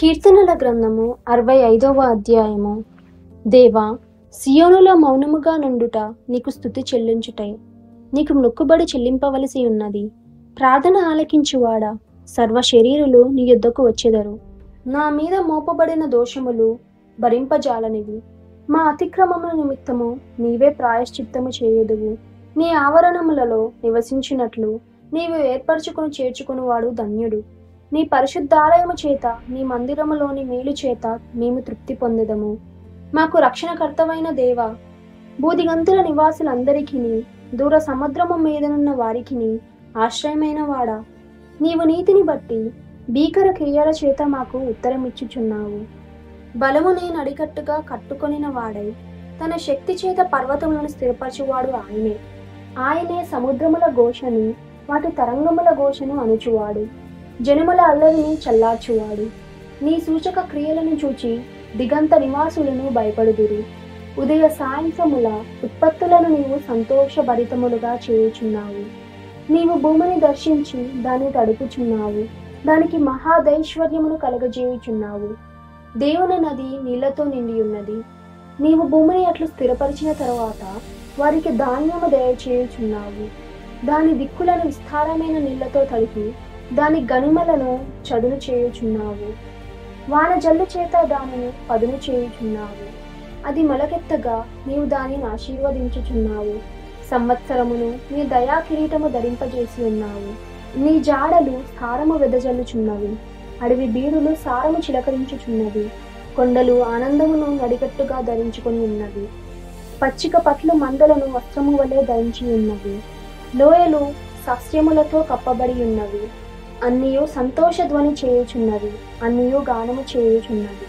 కీర్తనల గ్రంథము 65వ అధ్యాయము. దేవా, సియోనులో మౌనముగా నుండుట నీకు స్తుతి చెల్లించుటై, నీకు మొక్కుబడి చెల్లింపవలసి ఉన్నది. ప్రార్థన ఆలకించువాడా, సర్వ శరీరులు నీ యొద్దకు వచ్చెదరు. నా మీద మోపబడిన దోషములు భరింపజాలనివి. మా అతిక్రమముల నిమిత్తము నీవే ప్రాయశ్చిత్తము చేయుదువు. నీ ఆవరణములలో నివసించినట్లు నీవు ఏర్పరచుకొని చేర్చుకునివాడు ధన్యుడు. నీ పరిశుద్ధాలయము చేత, నీ మందిరములోని మేలు చేత మేము తృప్తి పొందెదము. మాకు రక్షణకర్తవైన దేవా, భూదిగంతుల నివాసులందరికీ, దూర సముద్రము మీదనున్న వారికి ఆశ్రయమైన వాడా, నీవు నీతిని బట్టి భీకర క్రియల చేత మాకు ఉత్తరమిచ్చుచున్నావు. బలమునే నడికట్టుగా కట్టుకొనిన వాడై, తన శక్తి చేత పర్వతములను స్థిరపరచువాడు ఆయనే. ఆయనే సముద్రముల ఘోషను, వాటి తరంగముల ఘోషను అణుచువాడు. జనముల అల్లరిని చల్లార్చువాడు. నీ సూచక క్రియలను చూచి దిగంత నివాసులను భయపడుదురు. ఉదయ సాయంత్రముల ఉత్పత్తులను నీవు సంతోషభరితములుగా చేయుచున్నావు. నీవు భూమిని దర్శించి దాన్ని తడుపుచున్నావు. దానికి మహాదైశ్వర్యమును కలగజేయుచున్నావు. దేవుని నది నీళ్లతో నిండి ఉన్నది. నీవు భూమిని అట్లు స్థిరపరిచిన తరువాత వారికి ధాన్యము దయచేయుచున్నావు. దాని దిక్కులను విస్తారమైన నీళ్లతో తడిపి దాని గనిమలను చదును చేయుచున్నావు. వాన జల్లు చేత దానిని పదును చేయుచున్నావు. అది మొలకెత్తగా నీవు దానిని ఆశీర్వదించుచున్నావు. సంవత్సరమును నీ దయా కిరీటము ధరింపజేసి ఉన్నావు. నీ జాడలు సారము వెదజల్లుచున్నవి. అడవి బీడులు సారము చిలకరించుచున్నవి. కొండలు ఆనందమును నడికట్టుగా ధరించుకొని ఉన్నవి. పచ్చిక పట్లు మందలను వస్త్రము వలె ధరించి ఉన్నవి. లోయలు సస్యములతో కప్పబడి ఉన్నవి. అన్నియు సంతోష ధ్వని చేయుచున్నవి. అన్నియు గానము చేయుచున్నవి.